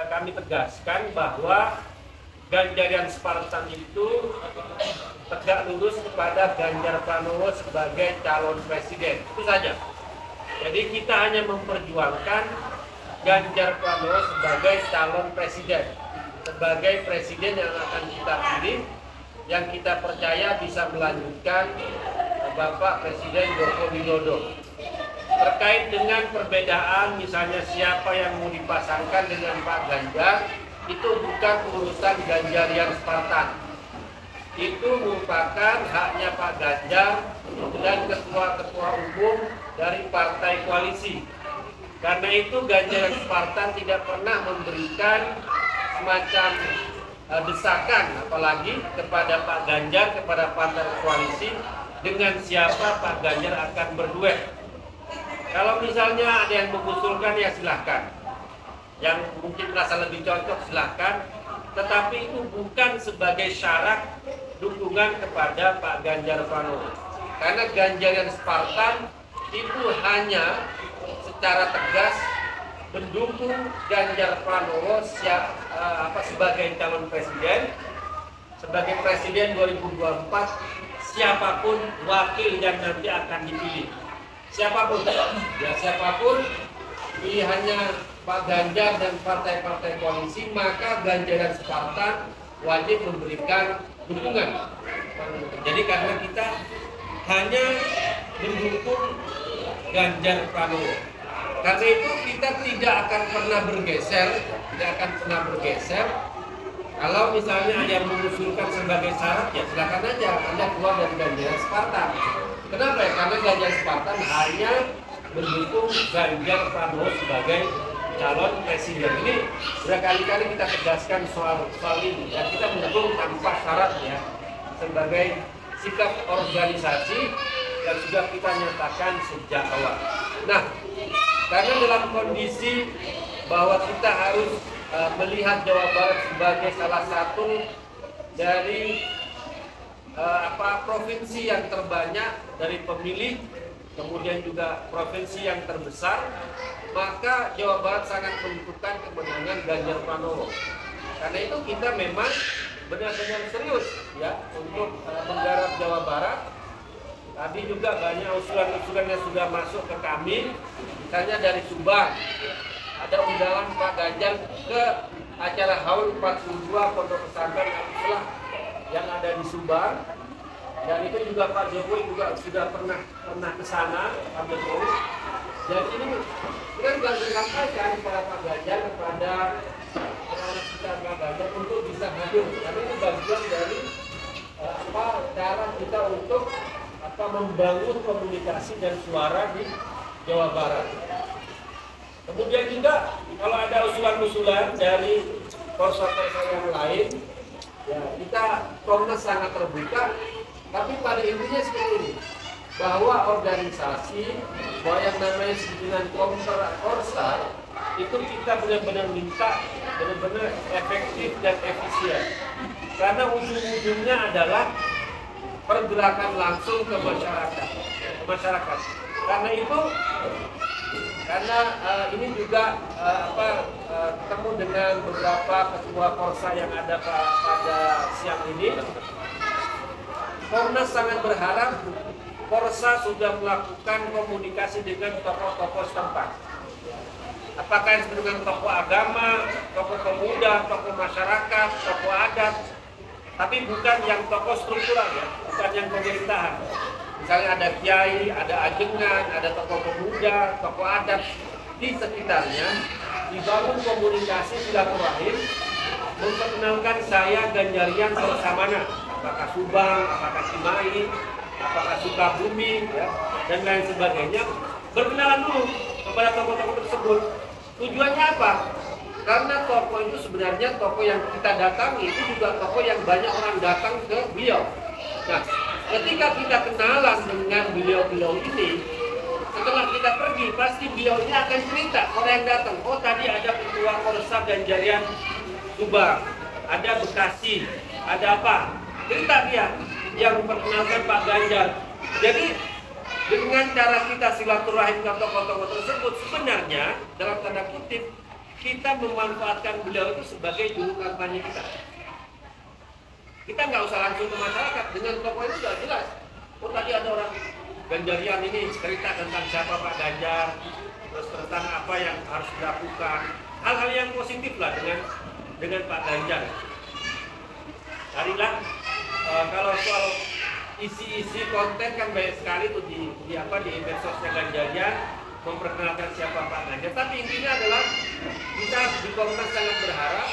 kami tegaskan bahwa Ganjarian Spartan itu tegak lurus kepada Ganjar Pranowo sebagai calon presiden. Itu saja. Jadi kita hanya memperjuangkan Ganjar Pranowo sebagai calon presiden, sebagai presiden yang akan kita pilih, yang kita percaya bisa melanjutkan Bapak Presiden Joko Widodo. Terkait dengan perbedaan misalnya siapa yang mau dipasangkan dengan Pak Ganjar, itu bukan urusan Ganjarian Spartan. Itu merupakan haknya Pak Ganjar dan ketua-ketua umum dari partai koalisi. Karena itu Ganjarian Spartan tidak pernah memberikan semacam desakan, apalagi kepada Pak Ganjar, kepada partai koalisi, dengan siapa Pak Ganjar akan berduet. Kalau misalnya ada yang mengusulkan, ya silahkan. Yang mungkin merasa lebih cocok silahkan, tetapi itu bukan sebagai syarat dukungan kepada Pak Ganjar Pranowo. Karena Ganjarian Spartan itu hanya secara tegas mendukung Ganjar Pranowo sebagai calon presiden, sebagai presiden 2024, siapapun wakil yang nanti akan dipilih. Siapapun, ya siapapun pilihannya Pak Ganjar dan partai-partai koalisi, maka Ganjarian Spartan wajib memberikan dukungan. Jadi karena kita hanya mendukung Ganjar Pranowo, karena itu kita tidak akan pernah bergeser, Kalau misalnya ada yang mengusulkan sebagai syarat, ya silakan aja Anda keluar dari Ganjarian Spartan. Kenapa ya? Karena Ganjarian Spartan hanya mendukung Ganjar Pranowo sebagai calon presiden. Ini sudah kali-kali kita tegaskan soal ini, dan kita mendukung tanpa syarat ya, sebagai sikap organisasi yang sudah kita nyatakan sejak awal. Nah, karena dalam kondisi bahwa kita harus melihat Jawa Barat sebagai salah satu dari provinsi yang terbanyak dari pemilih, kemudian juga provinsi yang terbesar, maka Jawa Barat sangat membutuhkan kemenangan Ganjar Pranowo. Karena itu kita memang benar-benar serius ya untuk menggarap Jawa Barat. Tadi juga banyak usulan-usulan yang sudah masuk ke kami, misalnya dari Subang. Ada undangan Pak Ganjar ke acara HAUL 42 Pondok Pesantren Al-Islah yang ada di Subang. Dan itu juga Pak Jokowi juga sudah pernah ke sana, Pak Jokowi. Dan ini kita juga sampaikan kepada Pak Ganjar, kepada anak-anak kita Pak Ganjar untuk bisa hadir. Karena ini bagian dari cara kita untuk membangun komunikasi dan suara di Jawa Barat. Kemudian juga kalau ada usulan-usulan dari korsa-korsa yang lain, ya kita Komnas sangat terbuka. Tapi pada intinya seperti ini, bahwa organisasi, bahwa yang namanya dengan korsa itu kita benar-benar minta benar-benar efektif dan efisien. Karena ujung-ujungnya adalah pergerakan langsung ke masyarakat. Karena itu, ini juga ketemu dengan beberapa ketua korsa yang ada pada siang ini. Komnas sangat berharap Korsa sudah melakukan komunikasi dengan tokoh-tokoh setempat. Apakah yang disebut dengan tokoh agama, tokoh pemuda, tokoh masyarakat, tokoh adat, tapi bukan yang tokoh struktural ya, bukan yang pemerintahan. Misalnya ada kiai, ada ajengan, ada tokoh pemuda, tokoh adat di sekitarnya, dibangun komunikasi silaturahim, memperkenalkan saya Ganjarian Laksamana, apakah Subang, apakah Cimahi, apakah Sukabumi, ya, dan lain sebagainya. Berkenalan dulu kepada tokoh-tokoh tersebut. Tujuannya apa? Karena tokoh itu sebenarnya tokoh yang kita datangi itu juga tokoh yang banyak orang datang ke beliau. Nah, ketika kita kenalan dengan beliau-beliau ini, setelah kita pergi, pasti beliau ini akan cerita orang yang datang. Oh, tadi ada ketua Korsa Ganjarian Subang, ada Bekasi, ada apa? Cerita dia yang memperkenalkan Pak Ganjar. Jadi dengan cara kita silaturahim ke tokoh-tokoh tersebut, sebenarnya dalam tanda kutip kita memanfaatkan beliau itu sebagai juru kampanye kita. Kita nggak usah langsung ke masyarakat, dengan tokoh itu sudah jelas. Oh tadi ada orang Ganjarian ini cerita tentang siapa Pak Ganjar, terus tentang apa yang harus dilakukan, hal-hal yang positif lah dengan Pak Ganjar. Carilah kalau soal isi-isi konten kan banyak sekali tuh di medsosnya Ganjarian memperkenalkan siapa Pak Ganjar. Tapi intinya adalah kita di Komnas sangat berharap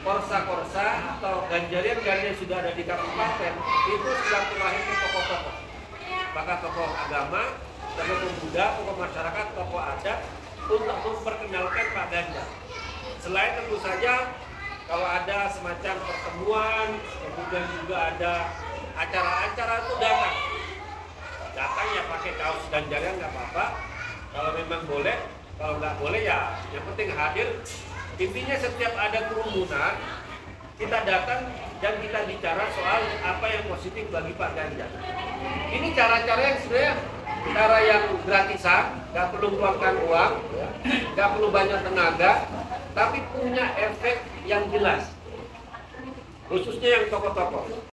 korsa-korsa atau Ganjarian yang sudah ada di kabupaten itu silaturahim ke tokoh-tokoh, apakah tokoh agama, tokoh pemuda, tokoh masyarakat, tokoh adat, untuk memperkenalkan Pak Ganjar. Selain tentu saja kalau ada semacam pertemuan, kemudian juga ada acara-acara itu datang ya pakai kaos Ganjarian nggak apa-apa. Kalau memang boleh, kalau nggak boleh ya yang penting hadir. Intinya setiap ada kerumunan kita datang dan kita bicara soal apa yang positif bagi Pak Ganjar. Ini cara-cara yang sebenarnya cara yang gratisan, nggak perlu keluarkan uang, nggak perlu banyak tenaga, tapi punya efek yang jelas, khususnya yang tokoh-tokoh.